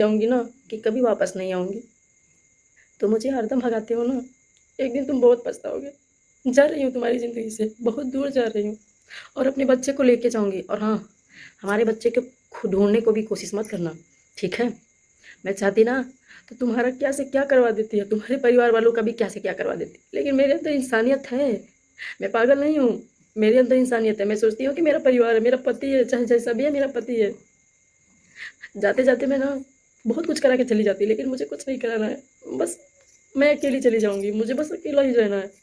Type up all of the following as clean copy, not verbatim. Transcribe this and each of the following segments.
जाऊंगी ना कि कभी वापस नहीं आऊंगी। तो मुझे हरदम भगाते हो ना, एक दिन तुम बहुत पछताओगे। जा रही हूँ तुम्हारी ज़िंदगी से, बहुत दूर जा रही हूँ और अपने बच्चे को लेके जाऊंगी। और हाँ, हमारे बच्चे को ढूंढने को भी कोशिश मत करना, ठीक है? मैं चाहती ना तो तुम्हारा क्या से क्या करवा देती है, तुम्हारे परिवार वालों का भी क्या से क्या करवा देती, लेकिन मेरे अंदर इंसानियत है। मैं पागल नहीं हूँ, मेरे अंदर इंसानियत है। मैं सोचती हूँ कि मेरा परिवार है, मेरा पति है, चाहे जैसा भी है मेरा पति है। जाते जाते मैं ना बहुत कुछ करा के चली जाती, लेकिन मुझे कुछ नहीं कराना है। बस मैं अकेली चली जाऊंगी, मुझे बस अकेला ही रहना है।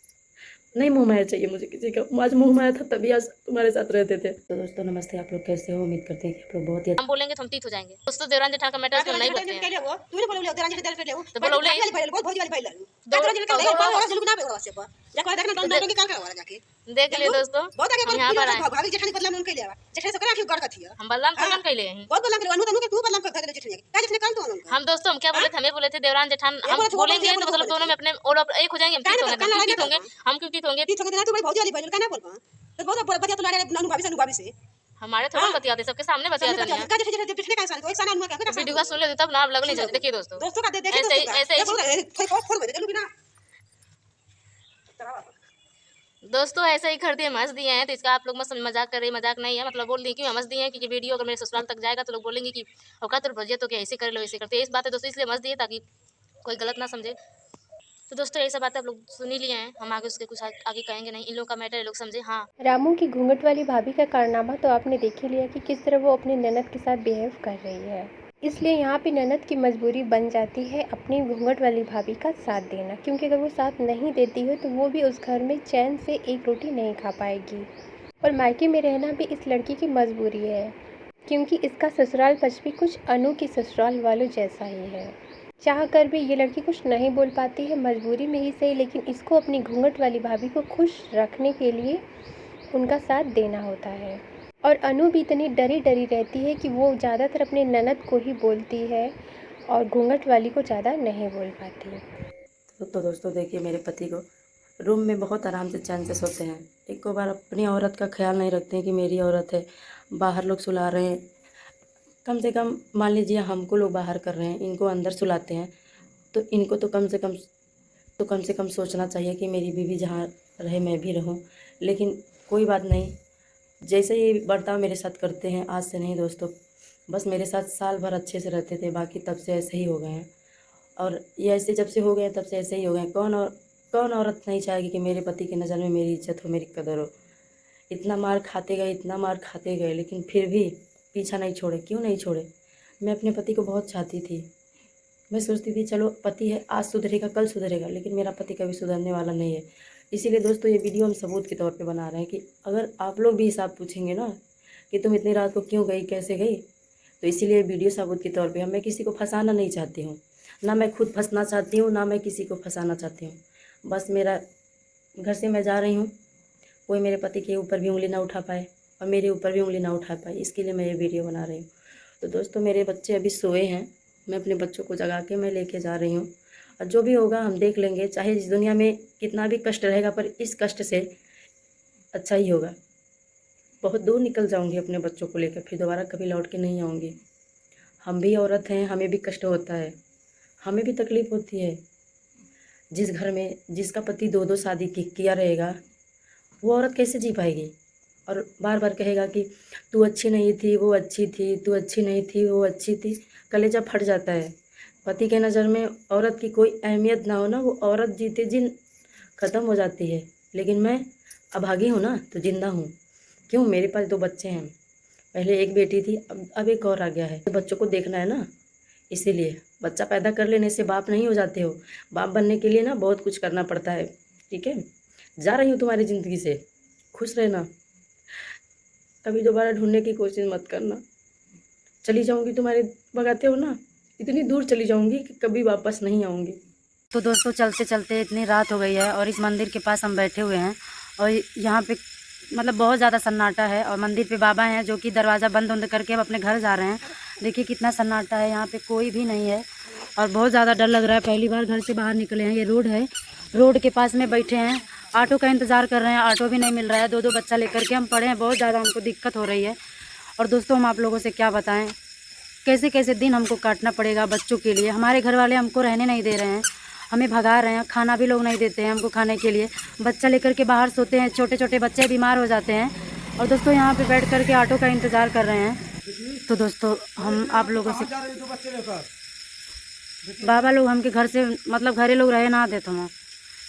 नहीं मोह माया चाहिए मुझे किसी का। आज मोह माया था तभी आज तुम्हारे साथ रहते थे। तो दोस्तों नमस्ते, आप लोग कैसे हो? उम्मीद करते हैं कि आप लोग बहुत ही हम बोलेंगे तो हम तीत हो जाएंगे। दोस्तों देवरान जेठान का मैटर नहीं बोलते हैं। तूने बोले देवरान जेठान कर ले वो तो बोले वाली फाइल बहुत भौजी वाली फाइल देवरान जेठान का बार बार जुलुक ना पे वासे पर जाके देखना डॉन डॉन के काल करवा जाके देख ले दोस्तों। बहुत आगे हम यहां पर आए भाभी जेठान बदला में उनके लिए जेठान से करा कि गड़ का थी हम बदला खत्म कर ले बहुत बदला कर अनु तनु के तू बदला कर दे जेठान का जेठान कल तो हम दोस्तों हम क्या बोले थे? हमें बोले थे देवरान जेठान हम बोलेंगे तो मतलब दोनों में अपने और एक हो जाएंगे। हम तीत होंगे, हम क्यों तीत होंगे? तीत होंगे ना तू भाई भौजी वाली फाइल का ना बोल पा तो बहुत बढ़िया तो लाड़े नानू भाभी से हमारे थोड़ा बतियाते सबके सामने बतियाते हैं। का जैसे जैसे पिछले का इंसान को एक साल अनुमान का वीडियो का सुन ले तब ना आप लग नहीं जाते। देखिए दोस्तों, दोस्तों का देखे ऐसे दोस्तों ऐसे ही खरीदे हम हंस दिए हैं। तो इसका आप लोग मत मजाक कर रहे, मजाक नहीं है। मतलब बोल दी क्यों हम हंस दिए हैं क्योंकि वीडियो अगर मेरे ससुराल तक जाएगा तो लोग बोलेंगे कि औकात और भजिया तो क्या ऐसे कर लो ऐसे करते। इस बात है दोस्तों, इसलिए हंस दिए ताकि कोई गलत ना समझे। तो दोस्तों ये सब बातें आप लोग सुन ही लिए हैं, हम आगे उसके कुछ आगे कहेंगे नहीं। इन लोगों का मैटर ये लोग समझे। हाँ, रामू की घूंघट वाली भाभी का कारनामा तो आपने देख ही लिया कि किस तरह वो अपनी ननद के साथ बिहेव कर रही है। इसलिए यहाँ पे ननद की मजबूरी बन जाती है अपनी घूंघट वाली भाभी का साथ देना, क्योंकि अगर वो साथ नहीं देती है तो वो भी उस घर में चैन से एक रोटी नहीं खा पाएगी। और मायके में रहना भी इस लड़की की मजबूरी है, क्योंकि इसका ससुराल पक्ष भी कुछ अनु की ससुराल वालों जैसा ही है। चाह कर भी ये लड़की कुछ नहीं बोल पाती है, मजबूरी में ही सही, लेकिन इसको अपनी घूंघट वाली भाभी को खुश रखने के लिए उनका साथ देना होता है। और अनु भी इतनी डरी डरी रहती है कि वो ज़्यादातर अपने ननद को ही बोलती है और घूंघट वाली को ज़्यादा नहीं बोल पाती। तो दोस्तों देखिए, मेरे पति को रूम में बहुत आराम से चैन से सोते हैं। एक को बार अपनी औरत का ख्याल नहीं रखते हैं कि मेरी औरत है, बाहर लोग सुला रहे हैं। कम से कम मान लीजिए हमको लोग बाहर कर रहे हैं, इनको अंदर सुलाते हैं, तो इनको तो कम से कम सोचना चाहिए कि मेरी बीवी जहाँ रहे मैं भी रहूँ। लेकिन कोई बात नहीं, जैसे ये बर्ताव मेरे साथ करते हैं, आज से नहीं दोस्तों, बस मेरे साथ साल भर अच्छे से रहते थे, बाकी तब से ऐसे ही हो गए हैं। और ये ऐसे जब से हो गए तब से ऐसे ही हो गए। कौन औरत नहीं चाहेगी कि मेरे पति की नज़र में मेरी इज्जत हो, मेरी कदर हो। इतना मार खाते गए, इतना मार खाते गए, लेकिन फिर भी पीछा नहीं छोड़े। क्यों नहीं छोड़े? मैं अपने पति को बहुत चाहती थी। मैं सोचती थी चलो पति है, आज सुधरेगा कल सुधरेगा, लेकिन मेरा पति कभी सुधरने वाला नहीं है। इसीलिए दोस्तों ये वीडियो हम सबूत के तौर पे बना रहे हैं कि अगर आप लोग भी हिसाब पूछेंगे ना कि तुम इतनी रात को क्यों गई, कैसे गई, तो इसीलिए वीडियो सबूत के तौर पे। मैं किसी को फंसाना नहीं चाहती हूँ, ना मैं खुद फंसना चाहती हूँ, ना मैं किसी को फंसाना चाहती हूँ। बस मेरा घर से मैं जा रही हूँ, कोई मेरे पति के ऊपर भी उंगली ना उठा पाए और मेरे ऊपर भी उंगली ना उठा पाए, इसके लिए मैं ये वीडियो बना रही हूँ। तो दोस्तों मेरे बच्चे अभी सोए हैं, मैं अपने बच्चों को जगा के मैं लेके जा रही हूँ। और जो भी होगा हम देख लेंगे, चाहे इस दुनिया में कितना भी कष्ट रहेगा, पर इस कष्ट से अच्छा ही होगा। बहुत दूर निकल जाऊँगी अपने बच्चों को लेकर, फिर दोबारा कभी लौट के नहीं आऊँगी। हम भी औरत हैं, हमें भी कष्ट होता है, हमें भी तकलीफ़ होती है। जिस घर में जिसका पति दो शादी किया रहेगा, वो औरत कैसे जी पाएगी? और बार बार कहेगा कि तू अच्छी नहीं थी, वो अच्छी थी, तू अच्छी नहीं थी, वो अच्छी थी। कलेजा फट जाता है। पति के नज़र में औरत की कोई अहमियत ना हो ना, वो औरत जीते जी ख़त्म हो जाती है। लेकिन मैं अभागी हूँ ना, तो जिंदा हूँ। क्यों? मेरे पास 2 बच्चे हैं, पहले एक बेटी थी, अब एक और आ गया है। तो बच्चों को देखना है ना, इसीलिए। बच्चा पैदा कर लेने से बाप नहीं हो जाते हो। बाप बनने के लिए ना बहुत कुछ करना पड़ता है, ठीक है? जा रही हूँ तुम्हारी ज़िंदगी से, खुश रहना, कभी दोबारा ढूंढने की कोशिश मत करना। चली जाऊँगी, तुम्हारे भगाते हो ना, इतनी दूर चली जाऊँगी कि कभी वापस नहीं आऊँगी। तो दोस्तों चलते चलते इतनी रात हो गई है और इस मंदिर के पास हम बैठे हुए हैं और यहाँ पे मतलब बहुत ज़्यादा सन्नाटा है। और मंदिर पे बाबा हैं जो कि दरवाज़ा बंद करके अब अपने घर जा रहे हैं। देखिए कितना सन्नाटा है, यहाँ पे कोई भी नहीं है और बहुत ज़्यादा डर लग रहा है। पहली बार घर से बाहर निकले हैं, ये रोड है, रोड के पास में बैठे हैं, ऑटो का इंतज़ार कर रहे हैं, ऑटो भी नहीं मिल रहा है। 2 बच्चा लेकर के हम पड़े हैं, बहुत ज़्यादा हमको दिक्कत हो रही है। और दोस्तों हम आप लोगों से क्या बताएं, कैसे कैसे दिन हमको काटना पड़ेगा बच्चों के लिए। हमारे घर वाले हमको रहने नहीं दे रहे हैं, हमें भगा रहे हैं, खाना भी लोग नहीं देते हैं हमको खाने के लिए। बच्चा लेकर के बाहर सोते हैं, छोटे छोटे बच्चे बीमार हो जाते हैं। और दोस्तों यहाँ पे बैठ कर के ऑटो का इंतज़ार कर रहे हैं। तो दोस्तों हम आप लोगों से, बाबा लोग हमके घर से मतलब घरे लोग रहे ना देते हम,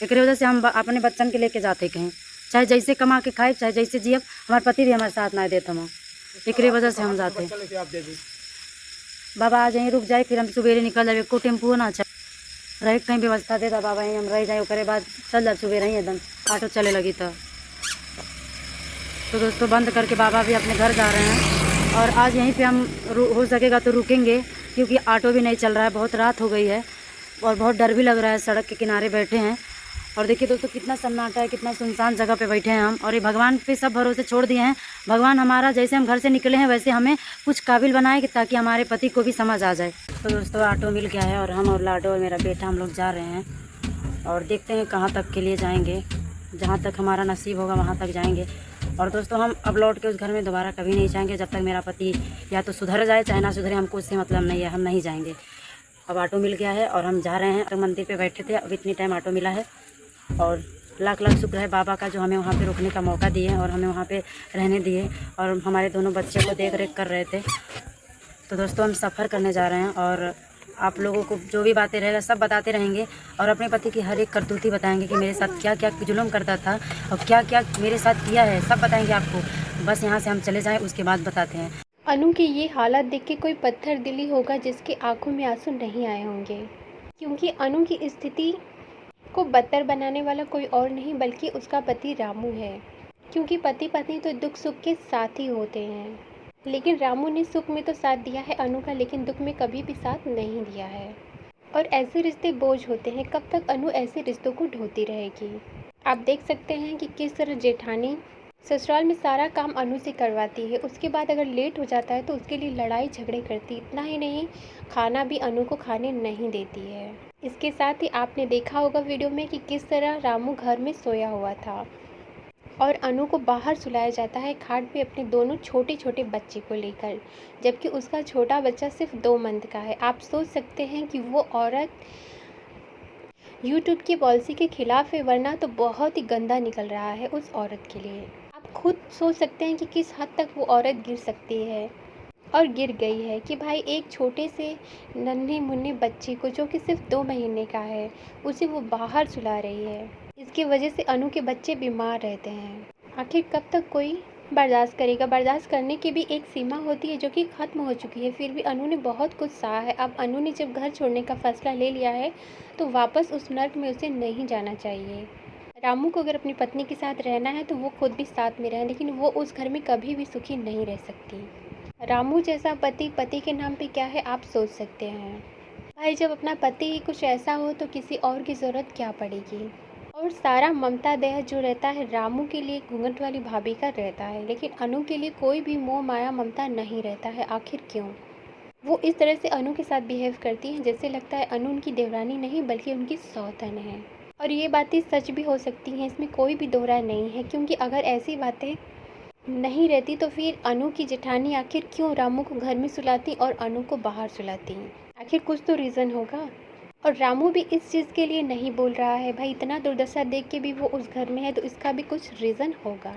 एक वजह से हम अपने बच्चन के लेके जाते कहीं, चाहे जैसे कमा के खाए चाहे जैसे जियब, हमारे पति भी हमारे साथ ना देते हम, एक वजह से हम जाते हैं। बाबा आ जाए रुक जाए, फिर हम सुबेरे निकल जाए, को टेम्पू ना अच्छा रहे कहीं व्यवस्था दे दा बाबा, यहीं हम रह जाए, उसके बाद चल जाए सुबह ही एकदम ऑटो चले लगी। तो दोस्तों बंद करके बाबा भी अपने घर जा रहे हैं। और आज यहीं पे हम हो सकेगा तो रुकेंगे, क्योंकि ऑटो भी नहीं चल रहा है, बहुत रात हो गई है और बहुत डर भी लग रहा है। सड़क के किनारे बैठे हैं और देखिए दोस्तों कितना सन्नाटा है, कितना सुनसान जगह पे बैठे हैं हम। और ये भगवान पे सब भरोसे छोड़ दिए हैं। भगवान हमारा जैसे हम घर से निकले हैं वैसे हमें कुछ काबिल बनाए ताकि हमारे पति को भी समझ आ जाए। तो दोस्तों ऑटो मिल गया है और हम और लाडो और मेरा बेटा हम लोग जा रहे हैं और देखते हैं कहाँ तक के लिए जाएंगे। जहाँ तक हमारा नसीब होगा वहाँ तक जाएंगे। और दोस्तों हम अब लौट के उस घर में दोबारा कभी नहीं जाएंगे जब तक मेरा पति या तो सुधर जाए चाहे ना सुधरे, हमको उससे मतलब नहीं है, हम नहीं जाएंगे। अब ऑटो मिल गया है और हम जा रहे हैं। तो मंदिर पे बैठे थे, अब इतनी टाइम ऑटो मिला है और लाख लाख शुक्र है बाबा का जो हमें वहाँ पे रुकने का मौका दिए और हमें वहाँ पे रहने दिए और हमारे दोनों बच्चे को देख रेख कर रहे थे। तो दोस्तों हम सफ़र करने जा रहे हैं और आप लोगों को जो भी बातें रहेगा सब बताते रहेंगे और अपने पति की हर एक करतूती बताएंगे कि मेरे साथ क्या क्या जुल्म करता था और क्या क्या मेरे साथ किया है, सब बताएंगे आपको। बस यहाँ से हम चले जाएँ उसके बाद बताते हैं। अनु की ये हालत देख के कोई पत्थर दिली होगा जिसकी आंखों में आंसू नहीं आए होंगे, क्योंकि अनु की स्थिति को बदतर बनाने वाला कोई और नहीं बल्कि उसका पति रामू है। क्योंकि पति पत्नी तो दुख सुख के साथ ही होते हैं, लेकिन रामू ने सुख में तो साथ दिया है अनु का, लेकिन दुख में कभी भी साथ नहीं दिया है। और ऐसे रिश्ते बोझ होते हैं, कब तक अनु ऐसे रिश्तों को ढोती रहेगी। आप देख सकते हैं कि किस तरह जेठानी ससुराल में सारा काम अनु से करवाती है, उसके बाद अगर लेट हो जाता है तो उसके लिए लड़ाई झगड़े करती। इतना ही नहीं, खाना भी अनु को खाने नहीं देती है। इसके साथ ही आपने देखा होगा वीडियो में कि किस तरह रामू घर में सोया हुआ था और अनु को बाहर सुलाया जाता है खाट पे अपने दोनों छोटे छोटे बच्चे को लेकर, जबकि उसका छोटा बच्चा सिर्फ 2 मंथ का है। आप सोच सकते हैं कि वो औरत यूट्यूब की पॉलिसी के खिलाफ है, वरना तो बहुत ही गंदा निकल रहा है उस औरत के लिए। आप खुद सोच सकते हैं कि किस हद तक वो औरत गिर सकती है और गिर गई है कि भाई एक छोटे से नन्हे मुन्ने बच्चे को जो कि सिर्फ 2 महीने का है उसे वो बाहर सुला रही है। इसकी वजह से अनु के बच्चे बीमार रहते हैं। आखिर कब तक कोई बर्दाश्त करेगा। बर्दाश्त करने की भी एक सीमा होती है जो कि ख़त्म हो चुकी है, फिर भी अनु ने बहुत कुछ सहा है। अब अनु ने जब घर छोड़ने का फैसला ले लिया है तो वापस उस नर्क में उसे नहीं जाना चाहिए। रामू को अगर अपनी पत्नी के साथ रहना है तो वो खुद भी साथ में रहे, लेकिन वो उस घर में कभी भी सुखी नहीं रह सकती। रामू जैसा पति, पति के नाम पे क्या है आप सोच सकते हैं। भाई जब अपना पति ही कुछ ऐसा हो तो किसी और की ज़रूरत क्या पड़ेगी। और सारा ममता दया जो रहता है रामू के लिए घूंघट वाली भाभी का रहता है, लेकिन अनु के लिए कोई भी मोह माया ममता नहीं रहता है। आखिर क्यों वो इस तरह से अनु के साथ बिहेव करती हैं, जैसे लगता है अनु उनकी देवरानी नहीं बल्कि उनकी सौतन है। और ये बातें सच भी हो सकती हैं, इसमें कोई भी दो राय नहीं है, क्योंकि अगर ऐसी बातें नहीं रहती तो फिर अनु की जेठानी आखिर क्यों रामू को घर में सुलाती और अनु को बाहर सुलाती। आखिर कुछ तो रीज़न होगा। और रामू भी इस चीज़ के लिए नहीं बोल रहा है, भाई इतना दुर्दशा देख के भी वो उस घर में है तो इसका भी कुछ रीज़न होगा।